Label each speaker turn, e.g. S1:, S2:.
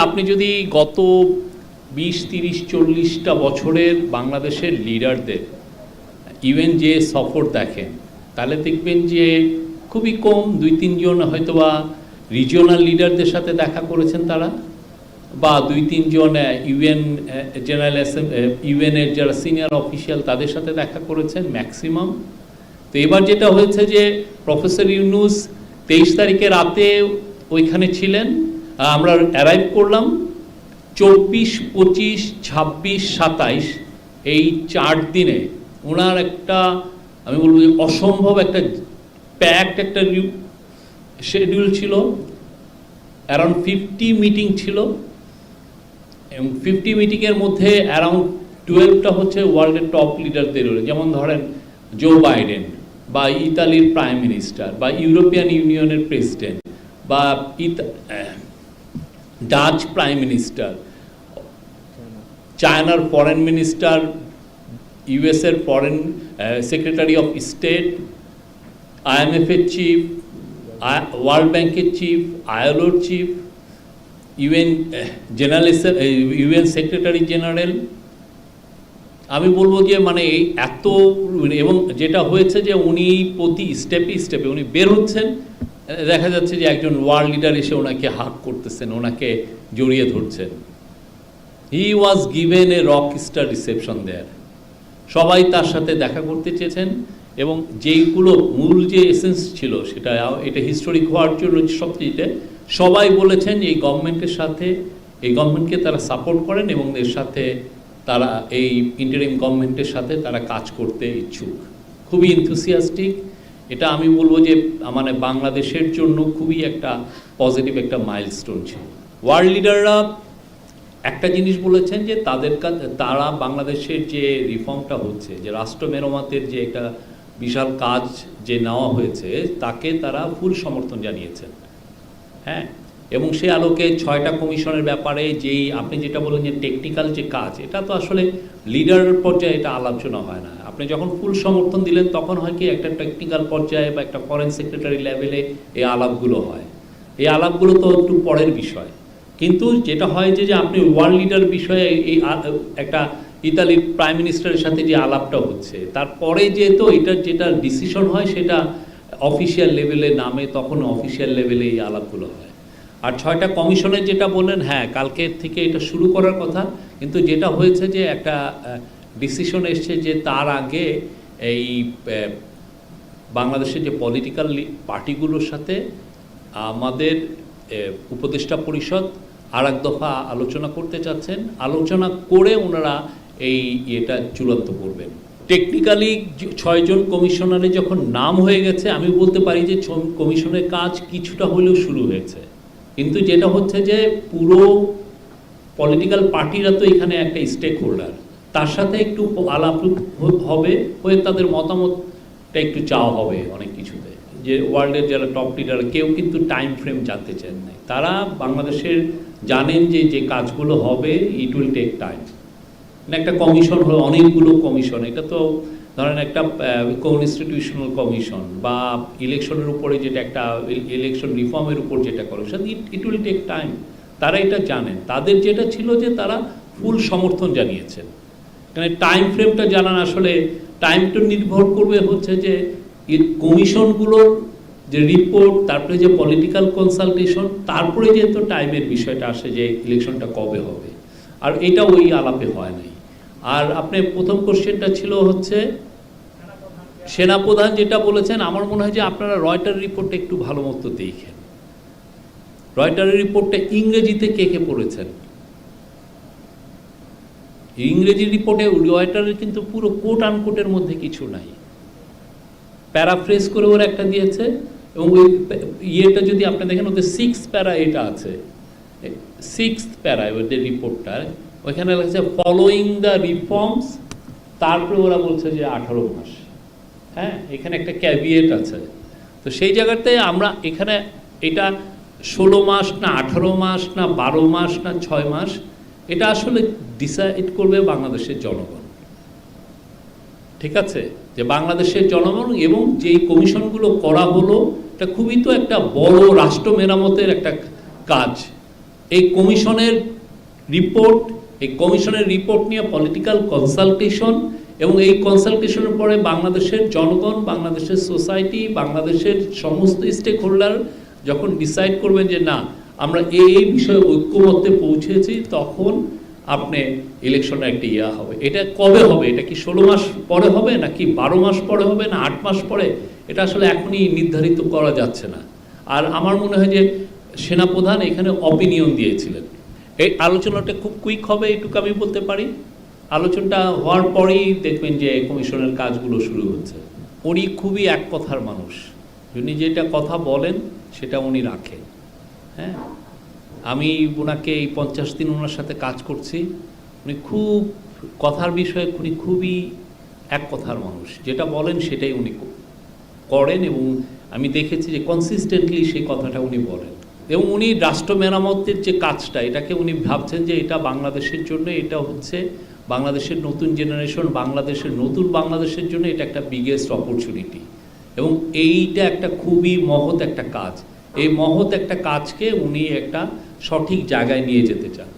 S1: আপনি যদি গত 20, 30, 40টা বছরের বাংলাদেশের লিডারদের ইভেন যে সফর দেখেন, তাহলে দেখবেন যে খুবই কম 2-3 জন হয়তোবা রিজিওনাল লিডারদের সাথে দেখা করেছেন তারা, বা 2-3 জন ইউএন জেনারেল ইউএনের যারা সিনিয়র অফিসিয়াল তাদের সাথে দেখা করেছেন ম্যাক্সিমাম। তো এবার যেটা হয়েছে যে প্রফেসর ইউনূস 23 তারিখে রাতে ওইখানে ছিলেন, আমরা অ্যারাইভ করলাম 24, 25, 26, 27 এই 4 দিনে ওনার একটা, আমি বলবো অসম্ভব একটা প্যাকড একটা শিডিউল ছিল। অ্যারাউন্ড 50 মিটিং ছিল, এবং 50 মিটিংয়ের মধ্যে অ্যারাউন্ড 12টা হচ্ছে ওয়ার্ল্ডের টপ লিডারদের, যেমন ধরেন জো বাইডেন বা ইতালির প্রাইম মিনিস্টার বা ইউরোপিয়ান ইউনিয়নের প্রেসিডেন্ট বা ডাচ প্রাইম মিনিস্টার, চায়নার ফরেন মিনিস্টার, ইউএসের ফরেন সেক্রেটারি অফ স্টেট, আইএমএফের চিফ, ওয়ার্ল্ড ব্যাংকের চিফ, আইএলওর chief, UN general UN secretary general. আমি বলবো যে মানে এত, এবং যেটা হয়েছে যে উনি প্রতি স্টেপে উনি বের হচ্ছেন, দেখা যাচ্ছে যে একজন ওয়ার্ল্ড লিডার এসে ওনাকে হাগ করতেছেন, ওনাকে জড়িয়ে ধরছেন। He was given a rock star reception there. সবাই তার সাথে দেখা করতে চেয়েছেন, এবং যেইগুলো মূল যে এসেন্স ছিল সেটা, এটা হিস্টোরিক হওয়ার জন্য সবচেয়ে সবাই বলেছেন এই গভর্নমেন্টের সাথে, এই গভর্নমেন্টকে তারা সাপোর্ট করেন এবং এর সাথে তারা এই ইন্টারিম গভর্নমেন্টের সাথে তারা কাজ করতে ইচ্ছুক, খুবই এনথুসিয়াস্টিক। এটা আমি বলবো যে মানে বাংলাদেশের জন্য খুবই একটা পজিটিভ একটা মাইলস্টোন ছিল। ওয়ার্ল্ড লিডাররা একটা জিনিস বলেছেন যে তারা বাংলাদেশের যে রিফর্মটা হচ্ছে, যে রাষ্ট্র মেরামতের যে একটা বিশাল কাজ যে নেওয়া হয়েছে, তাকে তারা ফুল সমর্থন জানিয়েছেন। হ্যাঁ, এবং সে আলোকে 6টা কমিশনের ব্যাপারে যেই আপনি যেটা বলেন যে টেকনিক্যাল যে কাজ, এটা তো আসলে লিডার পর্যায়ে এটা আলোচনা হয় না। আপনি যখন ফুল সমর্থন দিলেন তখন হয় কি একটা টেকনিক্যাল পর্যায়ে বা একটা ফরেন সেক্রেটারি লেভেলে এই আলাপগুলো হয়। এই আলাপগুলো তো একটু পরের বিষয়, কিন্তু যেটা হয় যে আপনি ওয়ার্ল্ড লিডার বিষয়ে এই একটা ইতালির প্রাইম মিনিস্টারের সাথে যে আলাপটা হচ্ছে, তারপরে যেহেতু এটার যেটা ডিসিশন হয় সেটা অফিসিয়াল লেভেলে নামে, তখন অফিসিয়াল লেভেলে এই আলাপগুলো হয়। আর 6টা কমিশনের যেটা বললেন, হ্যাঁ কালকে থেকে এটা শুরু করার কথা, কিন্তু যেটা হয়েছে যে একটা ডিসিশন এসছে যে তার আগে এই বাংলাদেশের যে পলিটিক্যাল পার্টিগুলোর সাথে আমাদের উপদেষ্টা পরিষদ আর এক দফা আলোচনা করতে চাচ্ছেন, আলোচনা করে ওনারা এই এটা চূড়ান্ত করবেন। টেকনিক্যালি 6 জন কমিশনারে যখন নাম হয়ে গেছে, আমি বলতে পারি যে কমিশনের কাজ কিছুটা হলেও শুরু হয়েছে, কিন্তু যেটা হচ্ছে যে পুরো পলিটিক্যাল পার্টিরা তো এখানে একটা স্টেক হোল্ডার, তার সাথে একটু আলাপ হবে, হয়ে তাদের মতামতটা একটু চাওয়া হবে অনেক কিছুতে। যে ওয়ার্ল্ডের যারা টপ লিডার কেউ কিন্তু টাইম ফ্রেম জানতে চান নাই, তারা বাংলাদেশের জানেন যে যে কাজগুলো হবে ইট উইল টেক টাইম। একটা কমিশন হলো, অনেকগুলো কমিশন, এটা তো ধরেন একটা কনস্টিটিউশনাল কমিশন বা ইলেকশনের উপরে যেটা একটা ইলেকশন রিফর্মের উপর যেটা commission, it will take time. তারা এটা জানেন, তাদের যেটা ছিল যে তারা ফুল সমর্থন জানিয়েছেন। মানে টাইম ফ্রেমটা জানান, আসলে টাইমটা নির্ভর করবে হচ্ছে যে কমিশনগুলোর যে রিপোর্ট, তারপরে যে পলিটিক্যাল কনসালটেশন, তারপরে যেহেতু টাইমের বিষয়টা আসে যে ইলেকশনটা কবে হবে, আর এটা ওই আলাপে হয় নাই। আর আপনি প্রথম কোশ্চেনটা ছিল হচ্ছে সেনাপ্রধান যেটা বলেছেন, আমার মনে হয় যে আপনারা রয়টার রিপোর্টটা একটু ভালো মতো দেখেন। রয়টারের রিপোর্টটা ইংরেজিতে কে কে পড়েছেন? ইংরেজি রিপোর্টে রয়টারের কিন্তু পুরো কোট আনকোটের মধ্যে কিছু নাই, প্যারাফ্রেজ করে ওরা একটা দিয়েছে, এবং ওই ইয়েটা যদি আপনি দেখেন ওদের 6th প্যারা এটা আছে, 6th প্যারা ওদের রিপোর্টটা, ওইখানে লাগছে ফলোয়িং দ্য রিফর্মস, তারপরে ওরা বলছে যে 18 মাস। হ্যাঁ, এখানে একটা ক্যাভিয়েট আছে। তো সেই জায়গাতে আমরা এখানে এটা 16 মাস না 18 মাস না 12 মাস না 6 মাস, এটা আসলে ডিসাইড করবে বাংলাদেশের জনগণ। ঠিক আছে, যে বাংলাদেশের জনগণ, এবং যেই কমিশনগুলো করা হলো এটা খুবই তো একটা বড় রাষ্ট্র মেরামতের একটা কাজ। এই কমিশনের রিপোর্ট নিয়ে পলিটিক্যাল কনসালটেশন, এবং এই কনসালটেশনের পরে বাংলাদেশের জনগণ, বাংলাদেশের সোসাইটি, বাংলাদেশের সমস্ত স্টেক হোল্ডার যখন ডিসাইড করবেন যে না আমরা এই বিষয়ে ঐক্যমত্যে পৌঁছেছি, তখন আপনি ইলেকশনের একটা হবে। এটা কবে হবে? এটা কি 16 মাস পরে হবে, নাকি 12 মাস পরে হবে, না 8 মাস পরে? এটা আসলে এখনই নির্ধারিত করা যাচ্ছে না। আর আমার মনে হয় যে সেনাপ্রধান এখানে অপিনিয়ন দিয়েছিলেন। এই আলোচনাটা খুব কুইক হবে, এটুকু আমি বলতে পারি। আলোচনাটা হওয়ার পরেই দেখবেন যে কমিশনের কাজগুলো শুরু হচ্ছে। উনি খুবই এক কথার মানুষ, উনি যেটা কথা বলেন সেটা উনি রাখেন। হ্যাঁ, আমি ওনাকে এই 50 দিন ওনার সাথে কাজ করছি। উনি খুব কথার বিষয়ে উনি খুবই এক কথার মানুষ, যেটা বলেন সেটাই উনি করেন, এবং আমি দেখেছি যে কনসিস্টেন্টলি সেই কথাটা উনি বলেন। এবং উনি রাষ্ট্র মেরামতের যে কাজটা, এটাকে উনি ভাবছেন যে এটা বাংলাদেশের জন্য, এটা হচ্ছে বাংলাদেশের নতুন জেনারেশন, নতুন বাংলাদেশের জন্য এটা একটা বিগেস্ট অপরচুনিটি, এবং এইটা একটা খুবই মহৎ একটা কাজ। এই মহৎ একটা কাজকে উনি একটা সঠিক জায়গায় নিয়ে যেতে চান।